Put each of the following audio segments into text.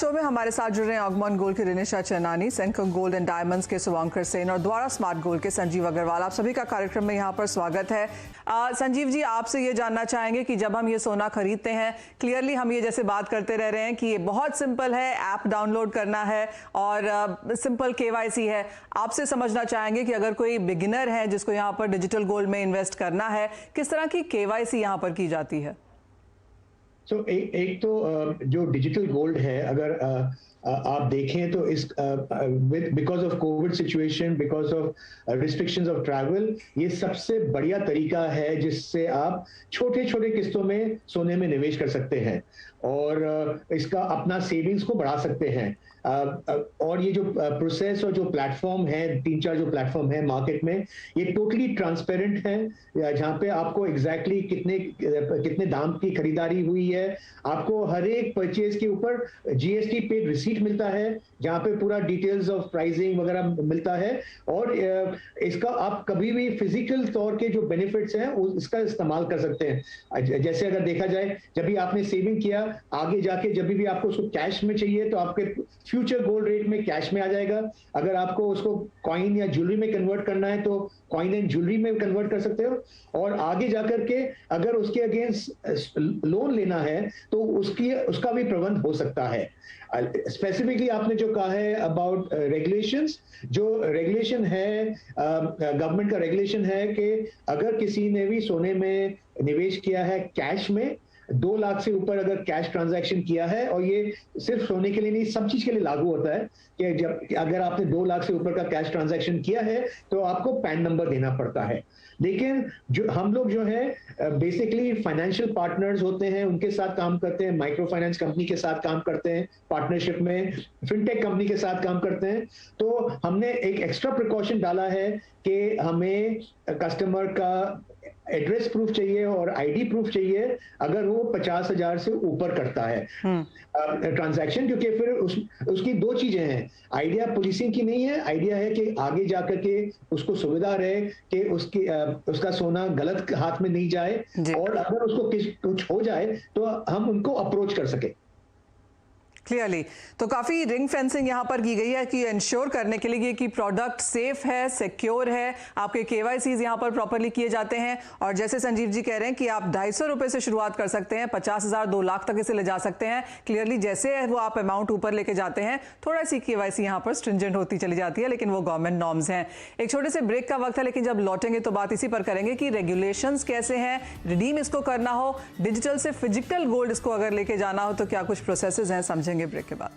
Show में हमारे साथ जुड़ रहे हैं ऑगमोन गोल्ड के रिनिशा चन्नानी, सेंकम गोल्ड एंड डायमंड्स के शुभंकर सेन और द्वारा स्मार्ट गोल्ड के संजीव अग्रवाल। आप सभी का कार्यक्रम में यहाँ पर स्वागत है। संजीव जी, आपसे ये जानना चाहेंगे कि जब हम ये सोना खरीदते हैं, क्लियरली हम ये जैसे बात करते रह रहे हैं कि ये बहुत सिंपल है, ऐप डाउनलोड करना है और सिंपल केवाईसी है। आपसे समझना चाहेंगे कि अगर कोई बिगिनर है जिसको यहाँ पर डिजिटल गोल्ड में इन्वेस्ट करना है, किस तरह की केवाईसी यहाँ पर की जाती है? एक तो जो डिजिटल गोल्ड है, अगर आप देखें तो इस because of Covid situation, because of restrictions of travel, ये सबसे बढ़िया तरीका है जिससे आप छोटे छोटे किस्तों में सोने में निवेश कर सकते हैं और इसका अपना सेविंग्स को बढ़ा सकते हैं। और ये जो प्रोसेस और जो प्लेटफॉर्म है, 3-4 जो प्लेटफॉर्म है मार्केट में, ये टोटली ट्रांसपेरेंट है, जहाँ पे आपको एग्जैक्टली कितने दाम की खरीदारी हुई है, आपको हर एक परचेज के ऊपर जीएसटी पेड रिसीट मिलता है, जहाँ पे पूरा डिटेल्स ऑफ प्राइसिंग वगैरह मिलता है। और इसका आप कभी भी फिजिकल तौर के जो बेनिफिट्स हैं इसका इस्तेमाल कर सकते हैं। जैसे अगर देखा जाए, जब भी आपने सेविंग किया, आगे जाके जब भी आपको उसको कैश में चाहिए तो आपके फ्यूचर गोल्ड रेट में कैश में आ जाएगा। अगर आपको उसको कॉइन या ज्वेलरी में कन्वर्ट करना है तो कॉइन एंड ज्वेलरी में कन्वर्ट कर सकते हो। और आगे जाकर के अगर उसके अगेंस्ट लोन लेना है तो उसका भी प्रबंध हो सकता है। स्पेसिफिकली आपने जो कहा है अबाउट रेगुलेशंस, जो रेगुलेशन है, गवर्नमेंट का रेगुलेशन है कि अगर किसी ने भी सोने में निवेश किया है कैश में, 2 लाख से ऊपर अगर कैश ट्रांजैक्शन किया है, और ये सिर्फ सोने के लिए नहीं, सब चीज के लिए लागू होता है कि जब अगर आपने 2 लाख से ऊपर का कैश ट्रांजैक्शन किया है तो आपको पैन नंबर देना पड़ता है। लेकिन जो हम लोग जो है बेसिकली फाइनेंशियल पार्टनर्स होते हैं, उनके साथ काम करते हैं, माइक्रो फाइनेंस कंपनी के साथ काम करते हैं, पार्टनरशिप में फिनटेक कंपनी के साथ काम करते हैं। तो हमने एक एक्स्ट्रा प्रिकॉशन डाला है कि हमें कस्टमर का एड्रेस प्रूफ चाहिए और आईडी प्रूफ चाहिए अगर वो 50,000 से ऊपर करता है ट्रांजैक्शन, क्योंकि फिर उसकी 2 चीजें हैं। आइडिया पुलिसिंग की नहीं है, आइडिया है कि आगे जाकर के उसको सुविधा रहे कि उसका सोना गलत हाथ में नहीं जाए, और अगर उसको कुछ हो जाए तो हम उनको अप्रोच कर सके। क्लियरली तो काफ़ी रिंग फेंसिंग यहाँ पर की गई है कि इंश्योर करने के लिए कि प्रोडक्ट सेफ है, सिक्योर है, आपके केवाईसीज यहाँ पर प्रॉपरली किए जाते हैं। और जैसे संजीव जी कह रहे हैं कि आप 250 रुपये से शुरुआत कर सकते हैं, 50,000 2 लाख तक इसे ले जा सकते हैं। क्लियरली जैसे वो आप अमाउंट ऊपर लेके जाते हैं, थोड़ा सी केवाईसी यहाँ पर स्ट्रिंजेंट होती चली जाती है, लेकिन वो गवर्नमेंट नॉर्म्स हैं। एक छोटे से ब्रेक का वक्त है, लेकिन जब लौटेंगे तो बात इसी पर करेंगे कि रेगुलेशंस कैसे हैं, रिडीम इसको करना हो, डिजिटल से फिजिकल गोल्ड इसको अगर लेके जाना हो तो क्या कुछ प्रोसेसेस हैं, समझेंगे ब्रेक के बाद।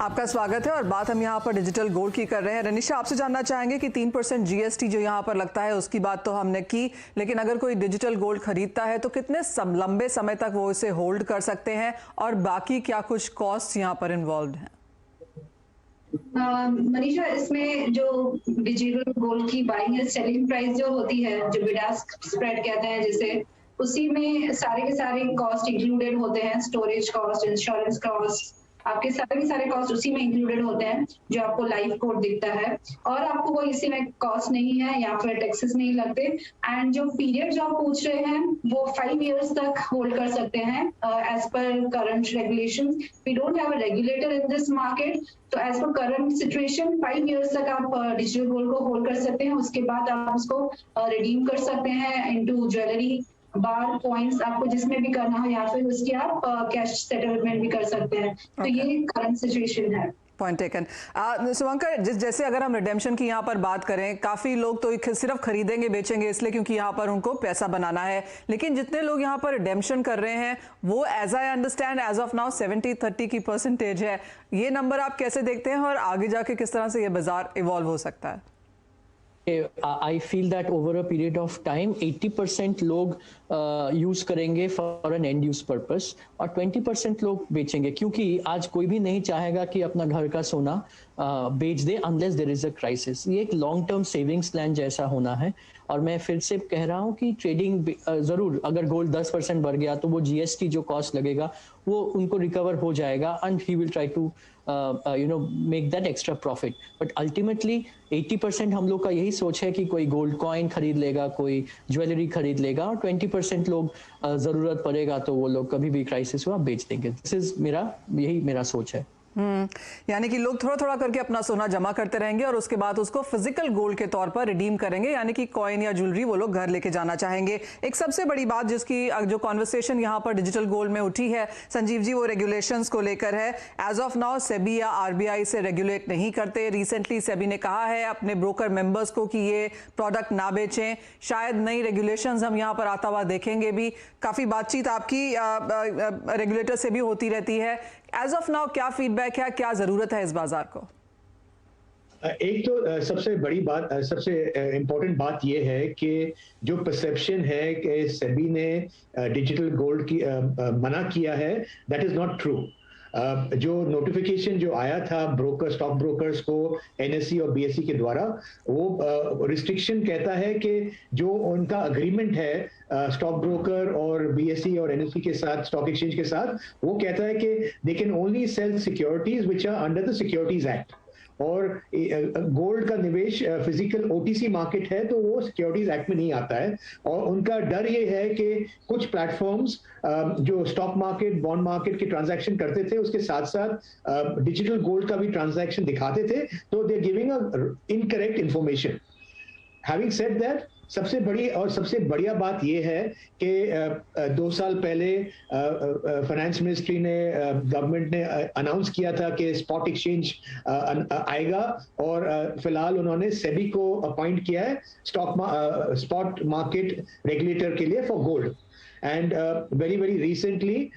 आपका स्वागत है और बात हम यहाँ पर डिजिटल गोल्ड की कर रहे हैं। रनिशा, आपसे जानना चाहेंगे कि 3% जीएसटी जो यहाँ पर लगता है उसकी बात तो हमने की, लेकिन अगर कोई डिजिटल गोल्ड खरीदता है तो कितने लंबे समय तक वो इसे होल्ड कर सकते हैं और बाकी क्या कुछ कॉस्ट यहाँ पर इन्वॉल्व हैं? मनीषा, इसमें जो डिजिटल गोल्ड की बाइंग एंड सेलिंग प्राइस जो होती है, जो बिड आस्क स्प्रेड कहते हैं जिसे, उसी में सारे के सारे कॉस्ट इंक्लूडेड होते हैं। स्टोरेज कॉस्ट, इंश्योरेंस कॉस्ट, आपके सारे के सारे कॉस्ट उसी में इंक्लूडेड होते हैं जो आपको लाइव कोड दिखता है, और आपको कोई इसी में कॉस्ट नहीं है या फिर टैक्सेस नहीं लगते। एंड जो पीरियड जो आप पूछ रहे हैं वो 5 इयर्स तक होल्ड कर सकते हैं एज पर current regulations. We don't have a regulator in this market, तो एज पर करंट सिचुएशन 5 इयर्स तक आप डिजिटल गोल्ड को होल्ड कर सकते हैं। उसके बाद आप उसको रिडीम कर सकते हैं इनटू ज्वेलरी, बार, कॉइन्स, आपको जिसमें भी करना हो, या फिर उसकी आप कैश सेटलमेंट भी कर सकते हैं। तो ये करंट सिचुएशन है। Point taken. शुभंकर, जैसे अगर हम रिडेम्पशन की यहाँ पर बात करें, काफ़ी लोग तो सिर्फ खरीदेंगे बेचेंगे इसलिए क्योंकि यहाँ पर उनको पैसा बनाना है, लेकिन जितने लोग यहाँ पर रिडेम्पशन कर रहे हैं वो as I understand as of now 70-30 की परसेंटेज है। ये नंबर आप कैसे देखते हैं और आगे जाके किस तरह से ये बाजार इवॉल्व हो सकता है? I feel that over a period of time 80% लोग यूज करेंगे for an end use purpose और 20% लोग बेचेंगे, क्योंकि आज कोई भी नहीं चाहेगा कि अपना घर का सोना बेच दे unless there is a crisis. ये एक लॉन्ग टर्म सेविंग्स प्लान जैसा होना है। और मैं फिर से कह रहा हूँ कि ट्रेडिंग जरूर, अगर गोल्ड 10% बढ़ गया तो वो जीएसटी जो कॉस्ट लगेगा वो उनको रिकवर हो जाएगा and he will try to make that extra profit. But ultimately 80% हम लोग का यही सोच है कि कोई गोल्ड कॉइन खरीद लेगा, कोई ज्वेलरी खरीद लेगा, और 20% लोग जरूरत पड़ेगा तो वो लोग कभी भी क्राइसिस हुआ बेच देंगे। यही मेरा सोच है। यानी कि लोग थोड़ा थोड़ा करके अपना सोना जमा करते रहेंगे और उसके बाद उसको फिजिकल गोल्ड के तौर पर रिडीम करेंगे, यानी कि कॉइन या ज्वेलरी वो लोग घर लेके जाना चाहेंगे। एक सबसे बड़ी बात जिसकी जो कॉन्वर्सेशन यहाँ पर डिजिटल गोल्ड में उठी है संजीव जी, वो रेगुलेशंस को लेकर है। एज ऑफ नाउ सेबी या आरबीआई से रेगुलेट नहीं करते। रिसेंटली सेबी ने कहा है अपने ब्रोकर मेंबर्स को कि ये प्रोडक्ट ना बेचें। शायद नई रेगुलेशंस हम यहाँ पर आता हुआ देखेंगे भी। काफ़ी बातचीत आपकी रेगुलेटर से भी होती रहती है। एज ऑफ नाउ क्या फीडबैक है, क्या जरूरत है इस बाजार को? एक तो सबसे बड़ी बात, सबसे इम्पोर्टेंट बात यह है कि जो परसेप्शन है कि सेबी ने डिजिटल गोल्ड की मना किया है, दैट इज नॉट ट्रू। जो नोटिफिकेशन जो आया था स्टॉक ब्रोकर्स को एनएसई और बीएसई के द्वारा, वो रिस्ट्रिक्शन कहता है कि जो उनका अग्रीमेंट है स्टॉक ब्रोकर और बीएसई और एनएसई के साथ, स्टॉक एक्सचेंज के साथ, वो कहता है कि they can only sell securities which are under the securities act. और गोल्ड का निवेश फिजिकल ओटीसी मार्केट है तो वो सिक्योरिटीज एक्ट में नहीं आता है। और उनका डर ये है कि कुछ प्लेटफॉर्म्स जो स्टॉक मार्केट, बॉन्ड मार्केट के ट्रांजैक्शन करते थे, उसके साथ साथ डिजिटल गोल्ड का भी ट्रांजैक्शन दिखाते थे, तो they are giving a incorrect information. Having said that, सबसे बड़ी और सबसे बढ़िया बात यह है कि 2 साल पहले फाइनेंस मिनिस्ट्री ने, गवर्नमेंट ने अनाउंस किया था कि स्पॉट एक्सचेंज आएगा, और फिलहाल उन्होंने सेबी को अपॉइंट किया है स्पॉट मार्केट रेगुलेटर के लिए for gold. And very recently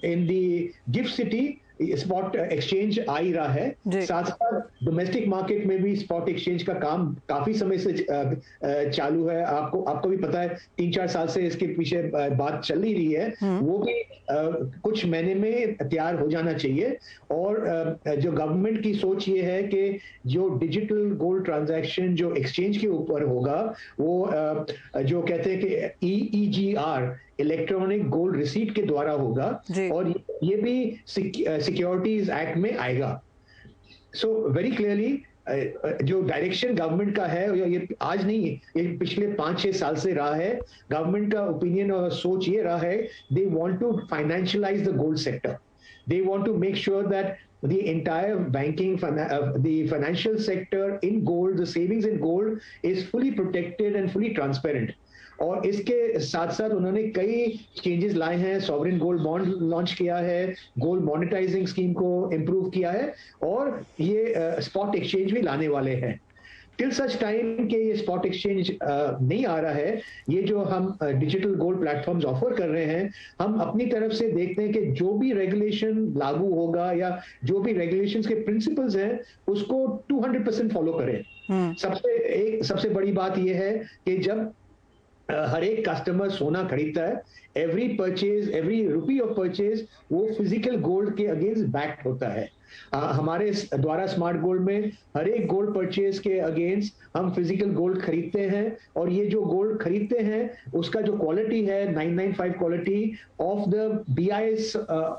in the GIFT City spot exchange आ ही रहा है। साथ साथ डोमेस्टिक मार्केट में भी स्पॉट एक्सचेंज का काम काफी समय से चालू है। आपको भी पता है 3-4 साल से इसके पीछे बात चल ही रही है। वो भी कुछ महीने में तैयार हो जाना चाहिए। और जो गवर्नमेंट की सोच ये है कि जो डिजिटल गोल्ड ट्रांजैक्शन जो एक्सचेंज के ऊपर होगा, वो जो कहते हैं कि EGR, इलेक्ट्रॉनिक गोल्ड रिसीट के द्वारा होगा, और ये भी सिक्योरिटीज एक्ट में आएगा। सो वेरी क्लियरली जो डायरेक्शन गवर्नमेंट का है, ये आज नहीं, ये पिछले 5-6 साल से रहा है। गवर्नमेंट का ओपिनियन और सोच ये रहा है, they want to financialise the gold sector. They want to make sure that the entire banking, the financial sector in gold, the savings in gold is fully protected and fully transparent. और इसके साथ साथ उन्होंने कई changes लाए हैं। Sovereign gold bond launch किया है, गोल्ड मॉनेटाइजिंग स्कीम को इम्प्रूव किया है, और ये स्पॉट एक्सचेंज भी लाने वाले हैं। टिल सच टाइम के ये स्पॉट एक्सचेंज नहीं आ रहा है, ये जो हम डिजिटल गोल्ड प्लेटफॉर्म्स ऑफर कर रहे हैं, हम अपनी तरफ से देखते हैं कि जो भी रेगुलेशन लागू होगा या जो भी रेगुलेशंस के प्रिंसिपल्स हैं, उसको 200% फॉलो करें। सबसे बड़ी बात ये है कि जब हर एक कस्टमर सोना खरीदता है, एवरी रुपी ऑफ परचेज वो फिजिकल गोल्ड के अगेंस्ट बैक्ड होता है। हमारे द्वारा स्मार्ट गोल्ड में हर एक गोल्ड परचेज के अगेंस्ट हम फिजिकल गोल्ड खरीदते हैं, और ये जो गोल्ड खरीदते हैं उसका जो क्वालिटी है 995 quality of the BIS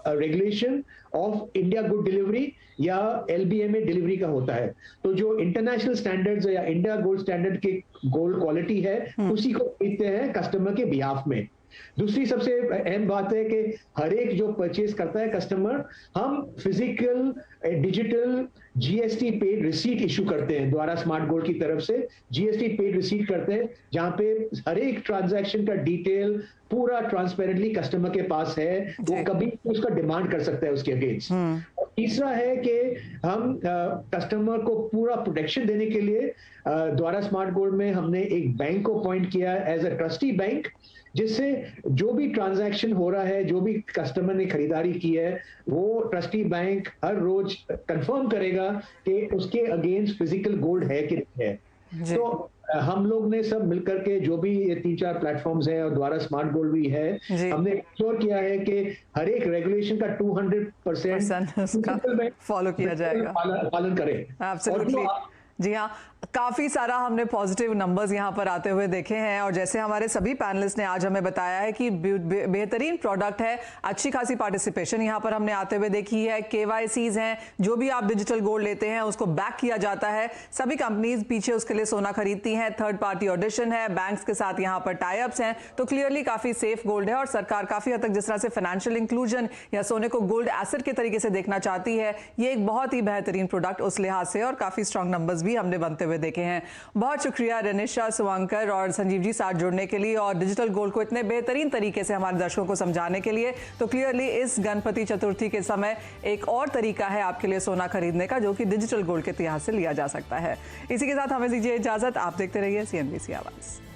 regulation of India good delivery या LBMA डिलीवरी का होता है। तो जो इंटरनेशनल स्टैंडर्ड्स या इंडिया गोल्ड स्टैंडर्ड के गोल्ड क्वालिटी है, उसी को खरीदते हैं कस्टमर के बिहाफ में। दूसरी सबसे अहम बात है कि हर एक जो परचेज करता है कस्टमर, हम physical digital GST paid receipt issue करते हैं द्वारा स्मार्ट गोल्ड की तरफ से। GST पेड रिसीट करते हैं, जहां पे हर एक ट्रांजैक्शन का डिटेल पूरा ट्रांसपेरेंटली कस्टमर के पास है, वो कभी उसका डिमांड कर सकता है उसके अगेंस्ट। तीसरा है कि हम कस्टमर को पूरा प्रोटेक्शन देने के लिए द्वारा स्मार्ट गोल्ड में हमने एक बैंक को अपॉइंट किया एज अ ट्रस्टी बैंक, जिससे जो भी ट्रांजैक्शन हो रहा है, जो भी कस्टमर ने खरीदारी की है, वो ट्रस्टी बैंक हर रोज कंफर्म करेगा कि उसके अगेंस्ट फिजिकल गोल्ड है कि नहीं है। तो हम लोग ने सब मिलकर के जो भी ये 3-4 प्लेटफॉर्म्स हैं और द्वारा स्मार्ट गोल्ड भी है, हमने इंश्योर किया है कि हर एक रेगुलेशन का 200% फॉलो किया जाएगा, पालन करें। एब्सोल्युटली। जी हाँ, काफ़ी सारा हमने पॉजिटिव नंबर्स यहाँ पर आते हुए देखे हैं और जैसे हमारे सभी पैनलिस्ट ने आज हमें बताया है कि बेहतरीन प्रोडक्ट है, अच्छी खासी पार्टिसिपेशन यहाँ पर हमने आते हुए देखी है, KYCs हैं, जो भी आप डिजिटल गोल्ड लेते हैं उसको बैक किया जाता है, सभी कंपनीज पीछे उसके लिए सोना खरीदती हैं, थर्ड पार्टी ऑडिशन है, बैंक्स के साथ यहाँ पर टाई अप्स हैं, तो क्लियरली काफ़ी सेफ गोल्ड है और सरकार काफ़ी हद तक जिस तरह से फाइनेंशियल इंक्लूजन या सोने को गोल्ड एसेट के तरीके से देखना चाहती है, ये एक बहुत ही बेहतरीन प्रोडक्ट उस लिहाज से और काफ़ी स्ट्रॉन्ग नंबर्स भी हमने बनते हुए देखे हैं। बहुत शुक्रिया रनिशा, सुवांकर और संजीव जी साथ जुड़ने के लिए और डिजिटल गोल्ड को इतने बेहतरीन तरीके से हमारे दर्शकों को समझाने के लिए। तो क्लियरली इस गणपति चतुर्थी के समय एक और तरीका है आपके लिए सोना खरीदने का, जो कि डिजिटल गोल्ड के इतिहास से लिया जा सकता है। इसी के साथ हमें दीजिए इजाजत, आप देखते रहिए CNBC आवाज़।